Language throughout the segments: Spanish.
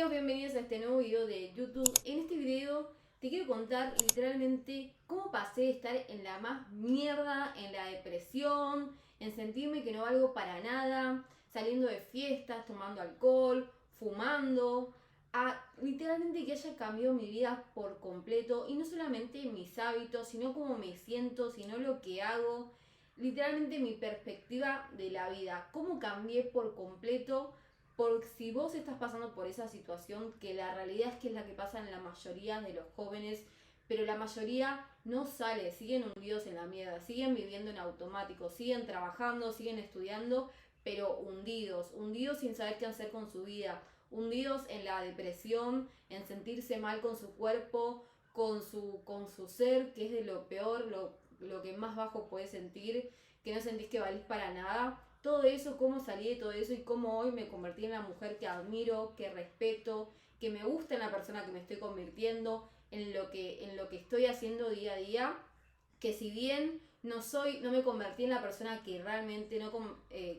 amigos, bienvenidos a este nuevo video de YouTube. En este video te quiero contar literalmente cómo pasé de estar en la más mierda, en la depresión, en sentirme que no valgo para nada, saliendo de fiestas, tomando alcohol, fumando, a literalmente que haya cambiado mi vida por completo y no solamente mis hábitos, sino cómo me siento, sino lo que hago, literalmente mi perspectiva de la vida, cómo cambié por completo. Porque si vos estás pasando por esa situación, que la realidad es que es la que pasa en la mayoría de los jóvenes, pero la mayoría no sale, siguen hundidos en la mierda, siguen viviendo en automático, siguen trabajando, siguen estudiando, pero hundidos, hundidos sin saber qué hacer con su vida, hundidos en la depresión, en sentirse mal con su cuerpo, con su ser, que es de lo peor, lo que más bajo puedes sentir, que no sentís que valís para nada. Todo eso, cómo salí de todo eso y cómo hoy me convertí en la mujer que admiro, que respeto, que me gusta en la persona que me estoy convirtiendo, en lo que estoy haciendo día a día, que si bien no me convertí en la persona que realmente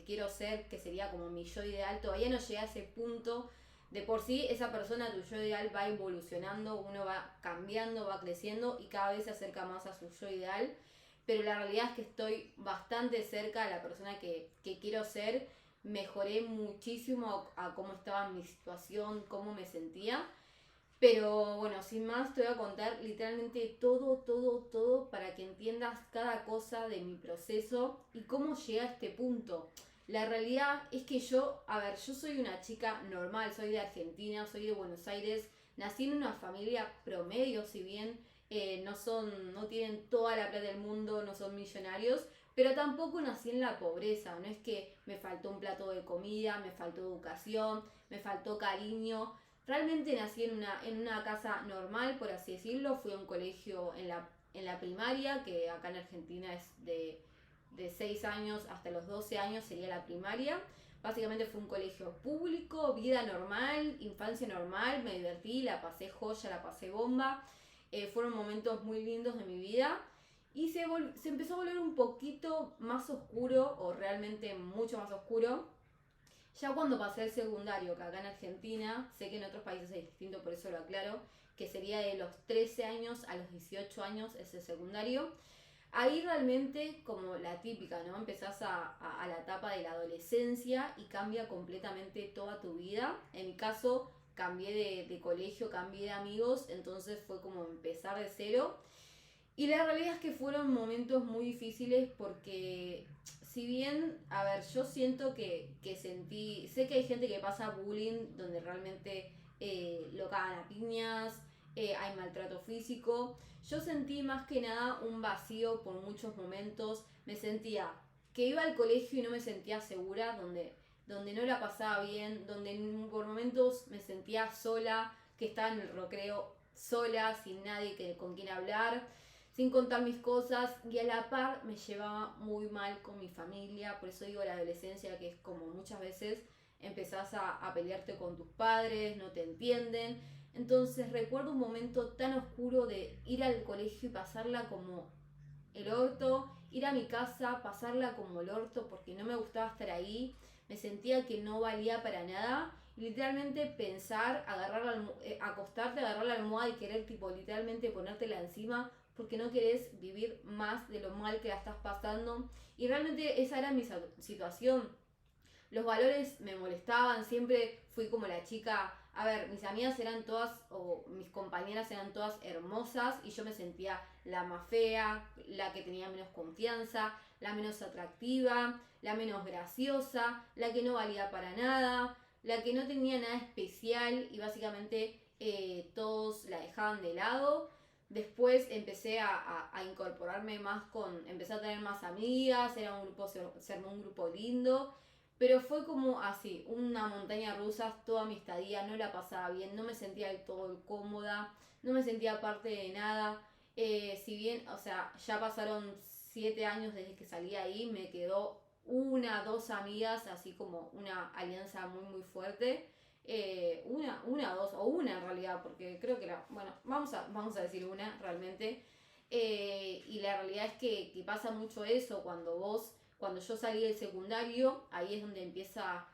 quiero ser, que sería como mi yo ideal, todavía no llegué a ese punto. De por sí, esa persona, tu yo ideal, va evolucionando, uno va cambiando, va creciendo y cada vez se acerca más a su yo ideal, pero la realidad es que estoy bastante cerca de la persona que quiero ser. Mejoré muchísimo a cómo estaba mi situación, cómo me sentía. Pero bueno, sin más, te voy a contar literalmente todo para que entiendas cada cosa de mi proceso y cómo llegué a este punto. La realidad es que yo soy una chica normal, soy de Argentina, soy de Buenos Aires, nací en una familia promedio, si bien no tienen toda la plata del mundo, no son millonarios, pero tampoco nací en la pobreza. No es que me faltó un plato de comida, me faltó educación, me faltó cariño. Realmente nací en una casa normal, por así decirlo. Fui a un colegio en la primaria, que acá en Argentina es de 6 años hasta los 12 años, sería la primaria. Básicamente fue un colegio público, vida normal, infancia normal, me divertí, la pasé joya, la pasé bomba. Fueron momentos muy lindos de mi vida. Y se empezó a volver un poquito más oscuro, o realmente mucho más oscuro, ya cuando pasé el secundario, que acá en Argentina, sé que en otros países es distinto, por eso lo aclaro, que sería de los 13 años a los 18 años ese secundario. Ahí realmente, como la típica, ¿no? Empezás a la etapa de la adolescencia y cambia completamente toda tu vida. En mi caso, cambié de colegio, cambié de amigos, entonces fue como empezar de cero. Y la realidad es que fueron momentos muy difíciles porque si bien, a ver, yo siento que sentí, sé que hay gente que pasa bullying donde realmente lo cagan a piñas, hay maltrato físico. Yo sentí más que nada un vacío por muchos momentos. Me sentía que iba al colegio y no me sentía segura, donde no la pasaba bien, donde por momentos me sentía sola, que estaba en el recreo sola, sin nadie con quien hablar, sin contar mis cosas, y a la par me llevaba muy mal con mi familia. Por eso digo la adolescencia, que es como muchas veces empezás a pelearte con tus padres, no te entienden. Entonces recuerdo un momento tan oscuro de ir al colegio y pasarla como el orto, ir a mi casa, pasarla como el orto porque no me gustaba estar ahí, me sentía que no valía para nada. Y literalmente pensar, acostarte, agarrar la almohada y querer tipo literalmente ponértela encima porque no querés vivir más de lo mal que la estás pasando. Y realmente esa era mi situación. Los valores me molestaban, siempre fui como la chica, a ver, mis amigas eran todas, o mis compañeras eran todas hermosas y yo me sentía la más fea, la que tenía menos confianza, la menos atractiva, la menos graciosa, la que no valía para nada, la que no tenía nada especial y básicamente todos la dejaban de lado. Después empecé a incorporarme más empecé a tener más amigas, era un grupo, se armó un grupo lindo, pero fue como así, una montaña rusa toda mi estadía, no la pasaba bien, no me sentía del todo cómoda, no me sentía parte de nada. Si bien, o sea, ya pasaron 7 años desde que salí ahí, me quedó dos amigas, así como una alianza muy fuerte. Dos, o una en realidad, porque creo que bueno, vamos a decir una realmente. Y la realidad es que pasa mucho eso cuando yo salí del secundario, ahí es donde empieza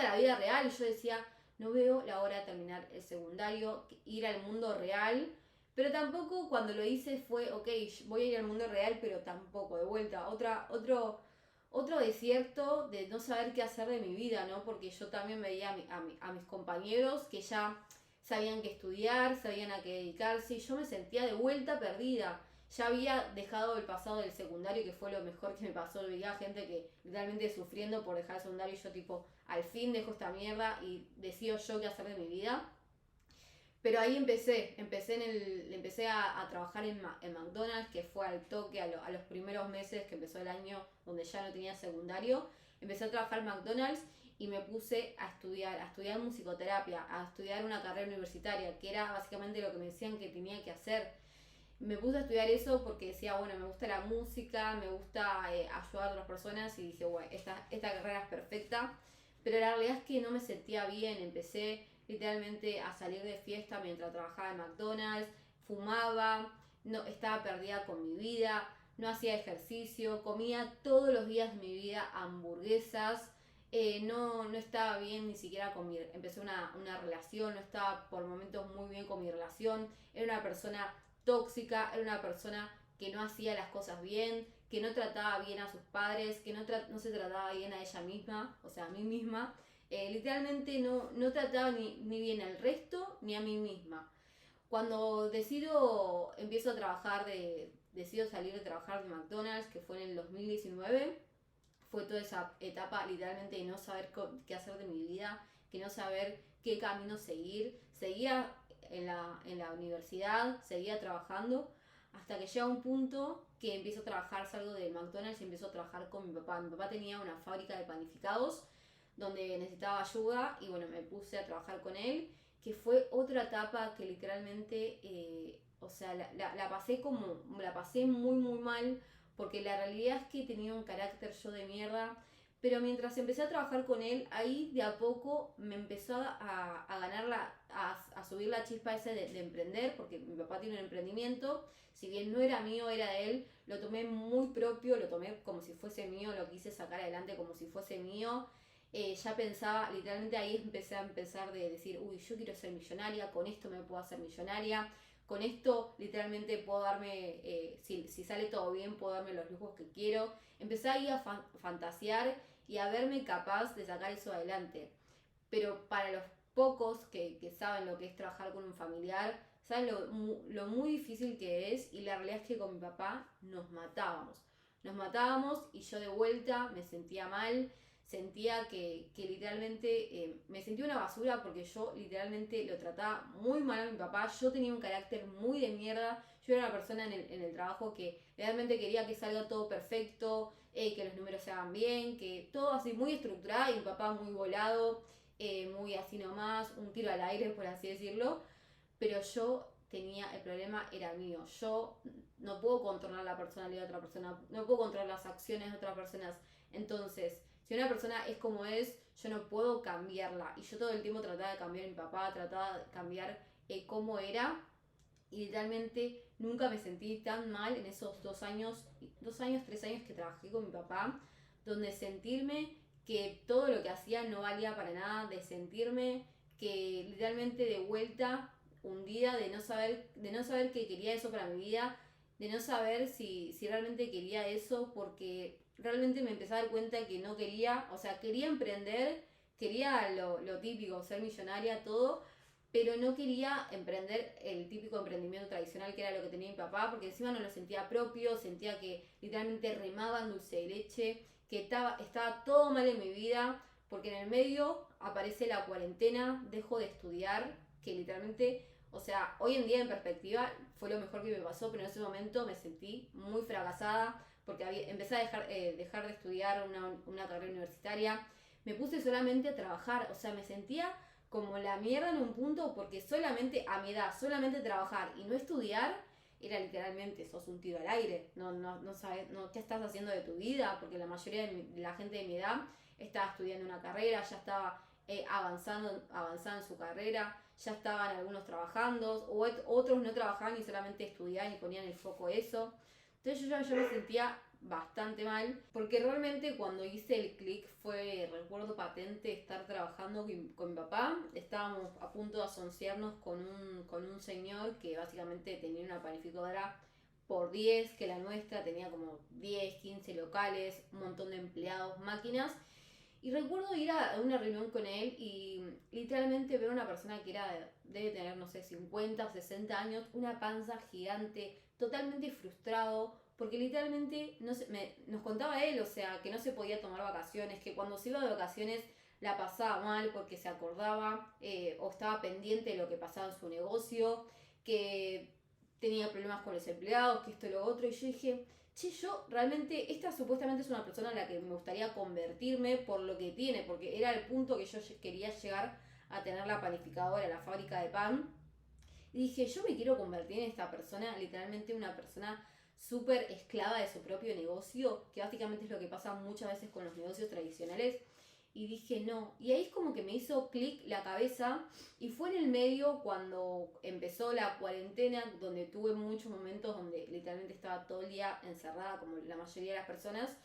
la vida real. Y yo decía, no veo la hora de terminar el secundario, ir al mundo real. Pero tampoco cuando lo hice fue, ok, voy a ir al mundo real, pero tampoco, de vuelta, otro desierto de no saber qué hacer de mi vida, ¿no? Porque yo también veía a mis compañeros que ya sabían qué estudiar, sabían a qué dedicarse, y yo me sentía de vuelta perdida. Ya había dejado el pasado del secundario, que fue lo mejor que me pasó. Veía gente que literalmente sufriendo por dejar el secundario, y yo tipo, al fin dejo esta mierda y decido yo qué hacer de mi vida. Pero ahí empecé a trabajar en McDonald's, que fue al toque a los primeros meses que empezó el año donde ya no tenía secundario. Empecé a trabajar en McDonald's y me puse a estudiar musicoterapia, a estudiar una carrera universitaria, que era básicamente lo que me decían que tenía que hacer. Me puse a estudiar eso porque decía, bueno, me gusta la música, me gusta ayudar a otras personas, y dije, bueno, esta carrera es perfecta. Pero la realidad es que no me sentía bien. Empecé literalmente a salir de fiesta mientras trabajaba en McDonald's, fumaba, no, estaba perdida con mi vida, no hacía ejercicio, comía todos los días de mi vida hamburguesas. No estaba bien ni siquiera empecé una relación, no estaba por momentos muy bien con mi relación. Era una persona tóxica, era una persona que no hacía las cosas bien, que no trataba bien a sus padres, que no se trataba bien a ella misma, o sea, a mí misma. Literalmente no trataba ni bien al resto ni a mí misma. Cuando decido salir de trabajar de McDonald's, que fue en el 2019, fue toda esa etapa literalmente de no saber qué hacer de mi vida, que no saber qué camino seguir. Seguía en la universidad, seguía trabajando, hasta que llega un punto que empiezo a trabajar, salgo de McDonald's y empiezo a trabajar con mi papá. Mi papá tenía una fábrica de panificados donde necesitaba ayuda, y bueno, me puse a trabajar con él, que fue otra etapa que literalmente, o sea, la pasé muy muy mal, porque la realidad es que tenía un carácter yo de mierda. Pero mientras empecé a trabajar con él, ahí de a poco me empezó a ganar a subir la chispa ese de emprender, porque mi papá tiene un emprendimiento. Si bien no era mío, era de él, lo tomé muy propio, lo tomé como si fuese mío, lo quise sacar adelante como si fuese mío. Ya pensaba, literalmente ahí empecé a empezar de decir, uy, yo quiero ser millonaria, con esto me puedo hacer millonaria, con esto literalmente puedo darme, si sale todo bien, puedo darme los lujos que quiero. Empecé ahí a fantasear y a verme capaz de sacar eso adelante. Pero para los pocos que saben lo que es trabajar con un familiar, saben lo muy difícil que es, y la realidad es que con mi papá nos matábamos. Nos matábamos y yo de vuelta me sentía mal, sentía que literalmente me sentía una basura, porque yo literalmente lo trataba muy mal a mi papá. Yo tenía un carácter muy de mierda. Yo era una persona en el trabajo que realmente quería que salga todo perfecto, que los números se hagan bien, que todo así muy estructurado, y mi papá muy volado, muy así nomás, un tiro al aire, por así decirlo. Pero yo tenía, el problema era mío. Yo no puedo controlar la personalidad de otra persona, no puedo controlar las acciones de otras personas. Entonces, si una persona es como es, yo no puedo cambiarla. Y yo todo el tiempo trataba de cambiar a mi papá, trataba de cambiar cómo era. Y literalmente nunca me sentí tan mal en esos 3 años que trabajé con mi papá, donde sentirme que todo lo que hacía no valía para nada, de sentirme que literalmente de vuelta un día de no saber que quería eso para mi vida, de no saber si realmente quería eso, porque realmente me empecé a dar cuenta que no quería, o sea, quería emprender, quería lo típico, ser millonaria, todo, pero no quería emprender el típico emprendimiento tradicional que era lo que tenía mi papá, porque encima no lo sentía propio, sentía que literalmente remaba en dulce de leche, que estaba todo mal en mi vida, porque en el medio aparece la cuarentena, dejo de estudiar, que literalmente, o sea, hoy en día en perspectiva fue lo mejor que me pasó, pero en ese momento me sentí muy fracasada, porque empecé a dejar de estudiar una carrera universitaria, me puse solamente a trabajar, o sea, me sentía como la mierda en un punto, porque solamente a mi edad, solamente trabajar y no estudiar, era literalmente, sos un tiro al aire, no sabes, qué estás haciendo de tu vida, porque la mayoría de la gente de mi edad estaba estudiando una carrera, ya estaba avanzando en su carrera, ya estaban algunos trabajando, o otros no trabajaban y solamente estudiaban y ponían el foco en eso. Entonces yo me sentía bastante mal, porque realmente cuando hice el clic fue, recuerdo patente, estar trabajando con mi papá. Estábamos a punto de asociarnos con un señor que básicamente tenía una panificadora por 10, que la nuestra tenía como 10, 15 locales, un montón de empleados, máquinas. Y recuerdo ir a una reunión con él y literalmente ver a una persona que debe tener, no sé, 50 o 60 años, una panza gigante, totalmente frustrado, porque literalmente nos contaba él, o sea, que no se podía tomar vacaciones, que cuando se iba de vacaciones la pasaba mal porque se acordaba o estaba pendiente de lo que pasaba en su negocio, que tenía problemas con los empleados, que esto y lo otro. Y yo dije, che, yo realmente, esta supuestamente es una persona en la que me gustaría convertirme por lo que tiene, porque era el punto que yo quería llegar a tener la panificadora, la fábrica de pan. Y dije, yo me quiero convertir en esta persona, literalmente una persona súper esclava de su propio negocio, que básicamente es lo que pasa muchas veces con los negocios tradicionales. Y dije, no. Y ahí es como que me hizo clic la cabeza. Y fue en el medio cuando empezó la cuarentena, donde tuve muchos momentos donde literalmente estaba todo el día encerrada, como la mayoría de las personas.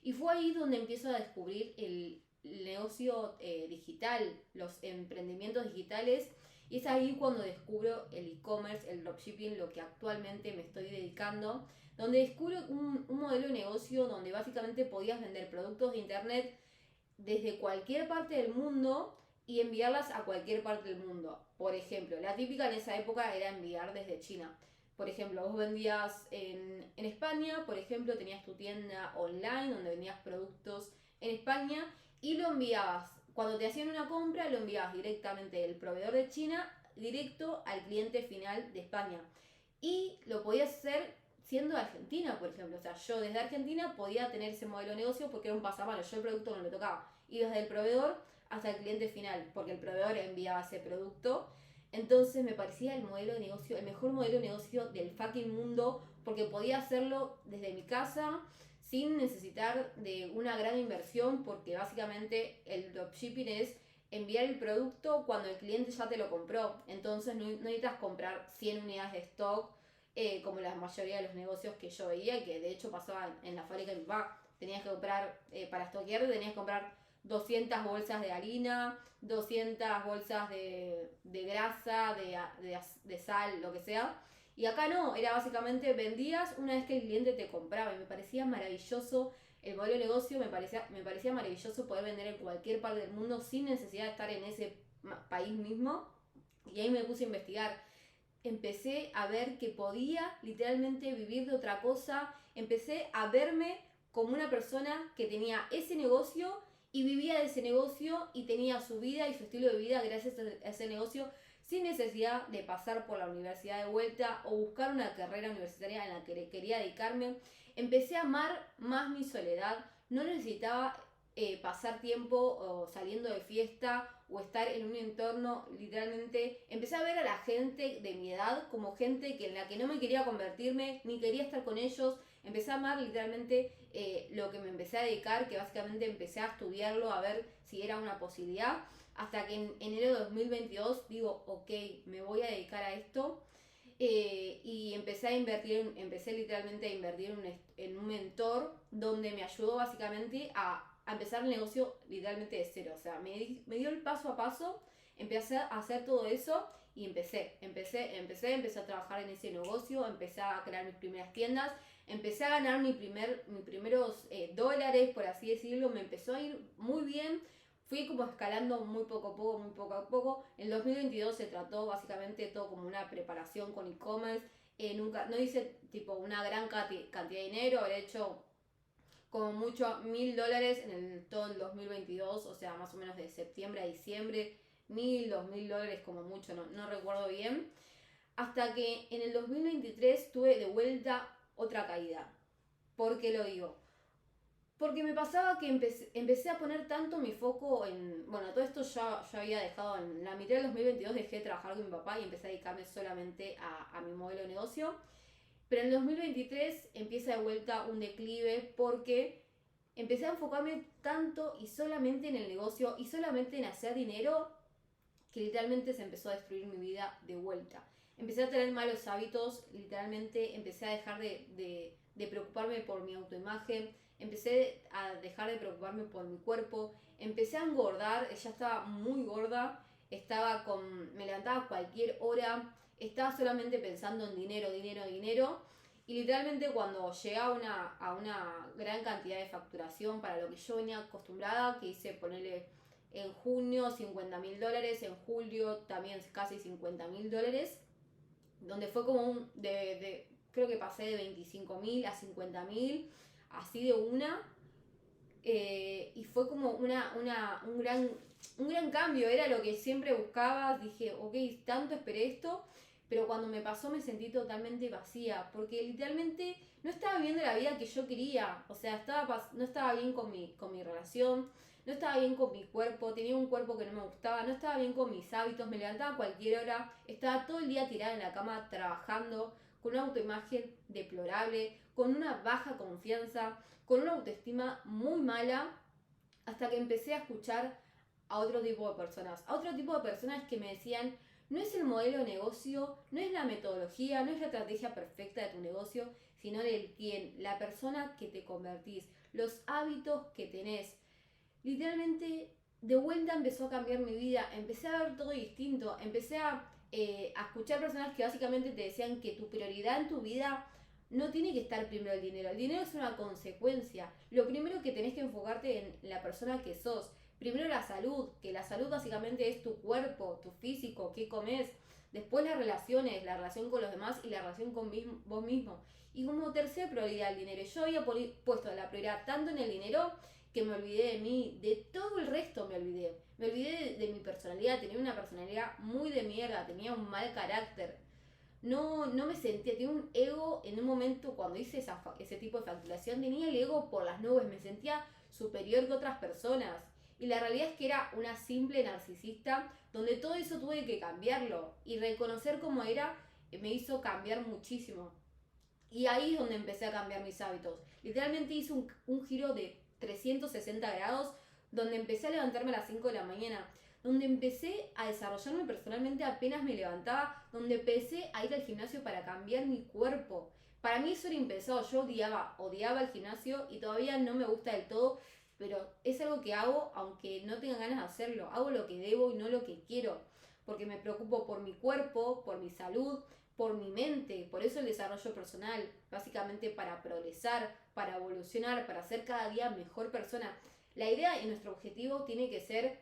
Y fue ahí donde empiezo a descubrir el negocio digital, los emprendimientos digitales. Y es ahí cuando descubro el e-commerce, el dropshipping, lo que actualmente me estoy dedicando. Donde descubro un modelo de negocio donde básicamente podías vender productos de internet desde cualquier parte del mundo y enviarlas a cualquier parte del mundo. Por ejemplo, la típica en esa época era enviar desde China. Por ejemplo, vos vendías en España, por ejemplo, tenías tu tienda online donde vendías productos en España y lo enviabas. Cuando te hacían una compra, lo enviabas directamente del proveedor de China directo al cliente final de España. Y lo podías hacer siendo de Argentina, por ejemplo. O sea, yo desde Argentina podía tener ese modelo de negocio porque era un pasamano. Yo el producto no me tocaba. Y desde el proveedor hasta el cliente final, porque el proveedor enviaba ese producto. Entonces me parecía el modelo de negocio, el mejor modelo de negocio del fucking mundo, porque podía hacerlo desde mi casa sin necesitar de una gran inversión, porque básicamente el dropshipping es enviar el producto cuando el cliente ya te lo compró. Entonces no necesitas comprar 100 unidades de stock como la mayoría de los negocios que yo veía, que de hecho pasaba en la fábrica de mi papá. Tenías que comprar, para estoquear, tenías que comprar 200 bolsas de harina, 200 bolsas de grasa, de sal, lo que sea. Y acá no, era básicamente vendías una vez que el cliente te compraba. Y me parecía maravilloso el modelo de negocio, me parecía maravilloso poder vender en cualquier parte del mundo sin necesidad de estar en ese país mismo. Y ahí me puse a investigar. Empecé a ver que podía literalmente vivir de otra cosa. Empecé a verme como una persona que tenía ese negocio y vivía de ese negocio y tenía su vida y su estilo de vida gracias a ese negocio sin necesidad de pasar por la universidad de vuelta o buscar una carrera universitaria en la que quería dedicarme. Empecé a amar más mi soledad. No necesitaba pasar tiempo o saliendo de fiesta o estar en un entorno, literalmente empecé a ver a la gente de mi edad como gente en la que no me quería convertirme ni quería estar con ellos. Empecé a amar literalmente lo que me empecé a dedicar, que básicamente empecé a estudiarlo, a ver si era una posibilidad, hasta que en enero de 2022 digo, ok, me voy a dedicar a esto. Y empecé literalmente a invertir en un mentor donde me ayudó básicamente a empezar el negocio literalmente de cero. O sea, me dio el paso a paso, empecé a hacer todo eso y empecé a trabajar en ese negocio, empecé a crear mis primeras tiendas, empecé a ganar mis primeros dólares, por así decirlo, me empezó a ir muy bien. Fui como escalando muy poco a poco, muy poco a poco. En 2022 se trató básicamente todo como una preparación con e-commerce. Nunca, no hice tipo una gran cantidad de dinero, habré hecho como mucho $1.000 todo el 2022, o sea, más o menos de septiembre a diciembre, $2.000 como mucho, no recuerdo bien. Hasta que en el 2023 tuve de vuelta otra caída. ¿Por qué lo digo? Porque me pasaba que empecé a poner tanto mi foco en... Bueno, todo esto ya había dejado en la mitad del 2022, dejé de trabajar con mi papá y empecé a dedicarme solamente a mi modelo de negocio. Pero en el 2023 empieza de vuelta un declive porque empecé a enfocarme tanto y solamente en el negocio y solamente en hacer dinero que literalmente se empezó a destruir mi vida de vuelta. empecé a tener malos hábitos, literalmente empecé a dejar de preocuparme por mi autoimagen, empecé a dejar de preocuparme por mi cuerpo, empecé a engordar, ya estaba muy gorda, me levantaba a cualquier hora, estaba solamente pensando en dinero, dinero, dinero. Y literalmente cuando llegué a una gran cantidad de facturación para lo que yo venía acostumbrada, que hice ponerle en junio $50.000, en julio también casi $50.000, donde fue como creo que pasé de 25.000 a 50.000, así de una, y fue como un gran cambio, era lo que siempre buscaba, dije, ok, tanto esperé esto, pero cuando me pasó me sentí totalmente vacía, porque literalmente no estaba viviendo la vida que yo quería, o sea, no estaba bien con mi relación, no estaba bien con mi cuerpo, tenía un cuerpo que no me gustaba, no estaba bien con mis hábitos, me levantaba a cualquier hora, estaba todo el día tirada en la cama trabajando, con una autoimagen deplorable, con una baja confianza, con una autoestima muy mala, hasta que empecé a escuchar a otro tipo de personas. A otro tipo de personas que me decían, no es el modelo de negocio, no es la metodología, no es la estrategia perfecta de tu negocio, sino del quién, la persona que te convertís, los hábitos que tenés. Literalmente, de vuelta empezó a cambiar mi vida, empecé a ver todo distinto, empecé a escuchar personas que básicamente te decían que tu prioridad en tu vida no tiene que estar primero el dinero es una consecuencia, lo primero que tenés que enfocarte en la persona que sos, primero la salud, que la salud básicamente es tu cuerpo, tu físico, qué comes, después las relaciones, la relación con los demás y la relación con vos mismo, y como tercera prioridad el dinero. Yo había puesto la prioridad tanto en el dinero que me olvidé de mí, de todo el resto me olvidé. Me olvidé de mi personalidad, tenía una personalidad muy de mierda, tenía un mal carácter. No me sentía, tenía un ego en un momento cuando hice ese tipo de facturación, tenía el ego por las nubes, me sentía superior que otras personas. Y la realidad es que era una simple narcisista, donde todo eso tuve que cambiarlo y reconocer cómo era me hizo cambiar muchísimo. Y ahí es donde empecé a cambiar mis hábitos. Literalmente hice un giro de 360 grados, donde empecé a levantarme a las 5 de la mañana, donde empecé a desarrollarme personalmente apenas me levantaba, donde empecé a ir al gimnasio para cambiar mi cuerpo. Para mí eso era impensado, yo odiaba el gimnasio y todavía no me gusta del todo, pero es algo que hago aunque no tenga ganas de hacerlo. Hago lo que debo y no lo que quiero, porque me preocupo por mi cuerpo, por mi salud, por mi mente. Por eso el desarrollo personal, básicamente para progresar, para evolucionar, para ser cada día mejor persona. La idea y nuestro objetivo tiene que ser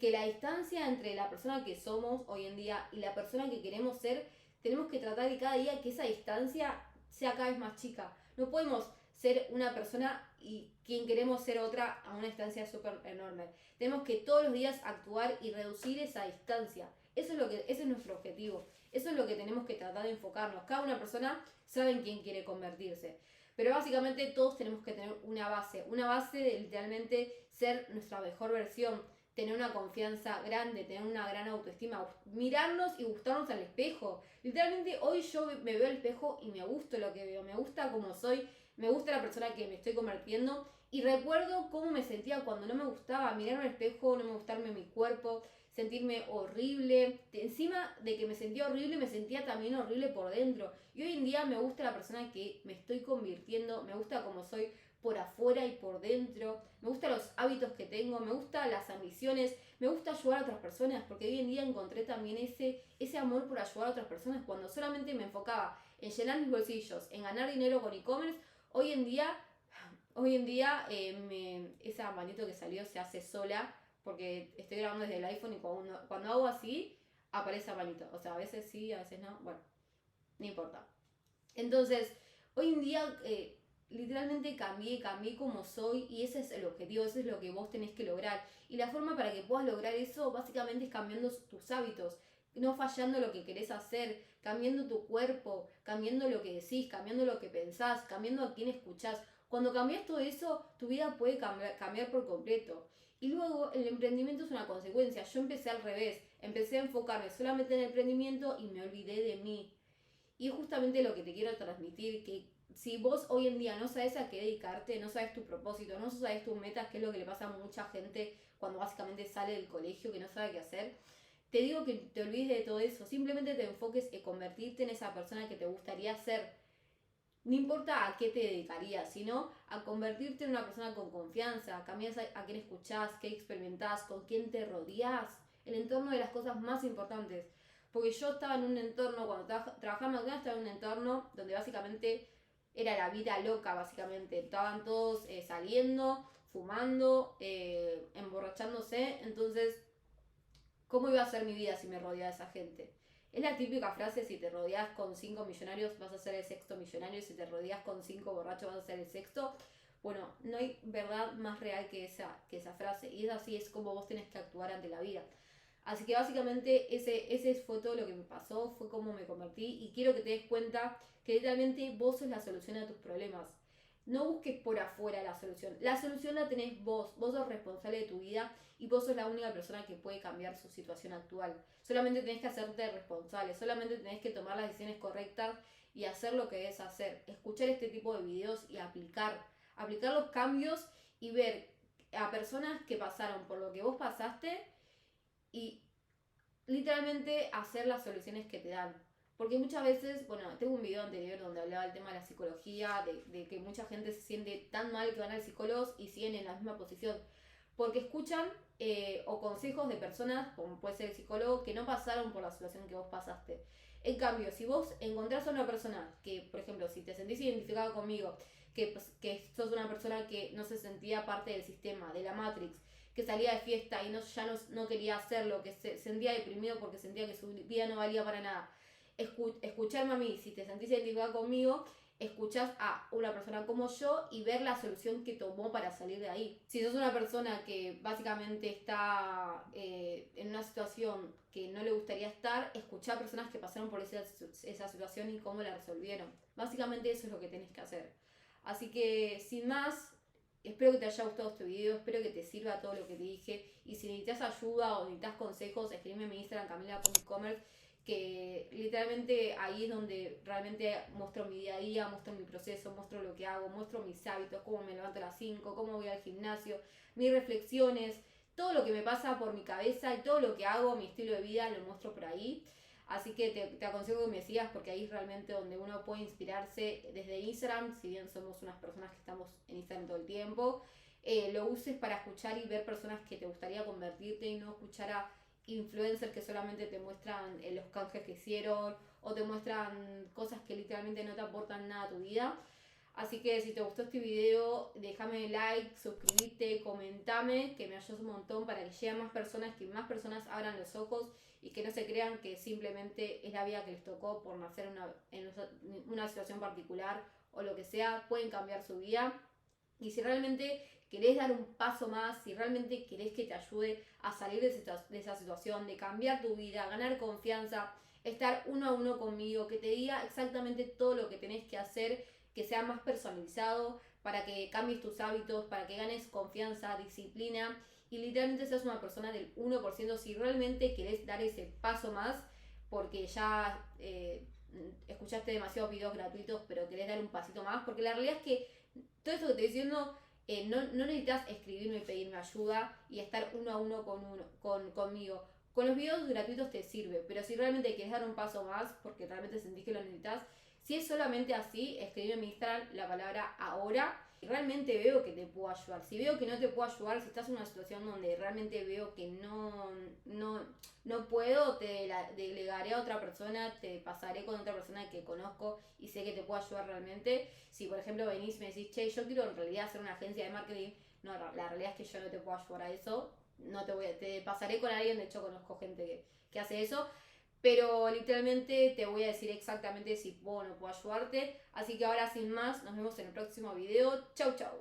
que la distancia entre la persona que somos hoy en día y la persona que queremos ser, tenemos que tratar de cada día que esa distancia sea cada vez más chica. No podemos ser una persona y quien queremos ser otra a una distancia súper enorme. Tenemos que todos los días actuar y reducir esa distancia. Ese es nuestro objetivo. Eso es lo que tenemos que tratar de enfocarnos. Cada una persona sabe en quién quiere convertirse. Pero básicamente todos tenemos que tener una base de literalmente ser nuestra mejor versión, tener una confianza grande, tener una gran autoestima, mirarnos y gustarnos al espejo. Literalmente hoy yo me veo al espejo y me gusta lo que veo, me gusta cómo soy, me gusta la persona que me estoy convirtiendo y recuerdo cómo me sentía cuando no me gustaba mirarme al espejo, no me gustarme mi cuerpo, sentirme horrible. Encima de que me sentía horrible, me sentía también horrible por dentro. Y hoy en día me gusta la persona que me estoy convirtiendo, me gusta cómo soy por afuera y por dentro, me gustan los hábitos que tengo, me gustan las ambiciones, me gusta ayudar a otras personas, porque hoy en día encontré también ese amor por ayudar a otras personas. Cuando solamente me enfocaba en llenar mis bolsillos, en ganar dinero con e-commerce, hoy en día esa manito que salió se hace sola, porque estoy grabando desde el iPhone y cuando hago así, aparece la manito. O sea, a veces sí, a veces no, bueno, no importa. Entonces, hoy en día literalmente cambié como soy y ese es el objetivo, eso es lo que vos tenés que lograr. Y la forma para que puedas lograr eso básicamente es cambiando tus hábitos, no fallando lo que querés hacer, cambiando tu cuerpo, cambiando lo que decís, cambiando lo que pensás, cambiando a quién escuchás. Cuando cambias todo eso, tu vida puede cambiar por completo. Y luego el emprendimiento es una consecuencia. Yo empecé al revés, empecé a enfocarme solamente en el emprendimiento y me olvidé de mí. Y es justamente lo que te quiero transmitir, que si vos hoy en día no sabes a qué dedicarte, no sabes tu propósito, no sabes tus metas, que es lo que le pasa a mucha gente cuando básicamente sale del colegio, que no sabe qué hacer, te digo que te olvides de todo eso, simplemente te enfoques en convertirte en esa persona que te gustaría ser. No importa a qué te dedicarías, sino a convertirte en una persona con confianza, cambias a quién escuchás, qué experimentás, con quién te rodeás, el entorno de las cosas más importantes. Porque yo estaba en un entorno, cuando trabajaba en McDonald's, estaba en un entorno donde básicamente era la vida loca, básicamente. Estaban todos saliendo, fumando, emborrachándose. Entonces, ¿cómo iba a ser mi vida si me rodeaba de esa gente? Es la típica frase, si te rodeas con 5 millonarios vas a ser el sexto millonario, si te rodeas con 5 borrachos vas a ser el sexto. Bueno, no hay verdad más real que esa frase. Y es así, es como vos tenés que actuar ante la vida. Así que básicamente ese fue todo lo que me pasó, fue cómo me convertí. Y quiero que te des cuenta que literalmente vos sos la solución a tus problemas. No busques por afuera la solución. La solución la tenés vos. Vos sos responsable de tu vida y vos sos la única persona que puede cambiar su situación actual. Solamente tenés que hacerte responsable. Solamente tenés que tomar las decisiones correctas y hacer lo que debes hacer. Escuchar este tipo de videos y aplicar los cambios y ver a personas que pasaron por lo que vos pasaste y literalmente hacer las soluciones que te dan. Porque muchas veces, bueno, tengo un video anterior donde hablaba del tema de la psicología, de que mucha gente se siente tan mal que van al psicólogo y siguen en la misma posición. Porque escuchan o consejos de personas, como puede ser el psicólogo, que no pasaron por la situación que vos pasaste. En cambio, si vos encontrás a una persona que, por ejemplo, si te sentís identificado conmigo, que sos una persona que no se sentía parte del sistema, de la Matrix, que salía de fiesta y ya no quería hacerlo, que se sentía deprimido porque sentía que su vida no valía para nada. Escucharme a mí, si te sentís identificado conmigo, escuchás a una persona como yo y ver la solución que tomó para salir de ahí. Si sos una persona que básicamente está en una situación que no le gustaría estar, escuchá a personas que pasaron por esa situación y cómo la resolvieron. Básicamente eso es lo que tenés que hacer. Así que sin más, espero que te haya gustado este video, espero que te sirva todo lo que te dije. Y si necesitas ayuda o necesitas consejos, escríbeme en mi Instagram, camila.commerce, que literalmente ahí es donde realmente muestro mi día a día, muestro mi proceso, muestro lo que hago, muestro mis hábitos, cómo me levanto a las 5, cómo voy al gimnasio, mis reflexiones, todo lo que me pasa por mi cabeza y todo lo que hago, mi estilo de vida, lo muestro por ahí. Así que te aconsejo que me sigas porque ahí es realmente donde uno puede inspirarse desde Instagram, si bien somos unas personas que estamos en Instagram todo el tiempo. Lo uses para escuchar y ver personas que te gustaría convertirte y no escuchar a influencers que solamente te muestran los canjes que hicieron o te muestran cosas que literalmente no te aportan nada a tu vida. Así que si te gustó este video, déjame like, suscríbete, comentame, que me ayudas un montón para que lleguen más personas, que más personas abran los ojos y que no se crean que simplemente es la vida que les tocó por nacer en una situación particular o lo que sea, pueden cambiar su vida. Y si realmente querés dar un paso más, si realmente querés que te ayude a salir de esa situación, de cambiar tu vida, ganar confianza, estar uno a uno conmigo, que te diga exactamente todo lo que tenés que hacer, que sea más personalizado, para que cambies tus hábitos, para que ganes confianza, disciplina y literalmente seas una persona del 1% si realmente querés dar ese paso más, porque ya escuchaste demasiados videos gratuitos, pero querés dar un pasito más, porque la realidad es que todo esto que te estoy diciendo, no necesitas escribirme y pedirme ayuda y estar uno a uno conmigo. Con los videos gratuitos te sirve, pero si realmente quieres dar un paso más, porque realmente sentís que lo necesitas, si es solamente así, escribime en mi Instagram la palabra ahora. Realmente veo que te puedo ayudar. Si veo que no te puedo ayudar, si estás en una situación donde realmente veo que no puedo, te delegaré a otra persona, te pasaré con otra persona que conozco y sé que te puedo ayudar realmente. Si por ejemplo venís y me decís, che, yo quiero en realidad hacer una agencia de marketing, no, la realidad es que yo no te puedo ayudar a eso. No te pasaré con alguien, de hecho conozco gente que hace eso. Pero literalmente te voy a decir exactamente si puedo o no puedo ayudarte. Así que ahora sin más, nos vemos en el próximo video. Chau, chau.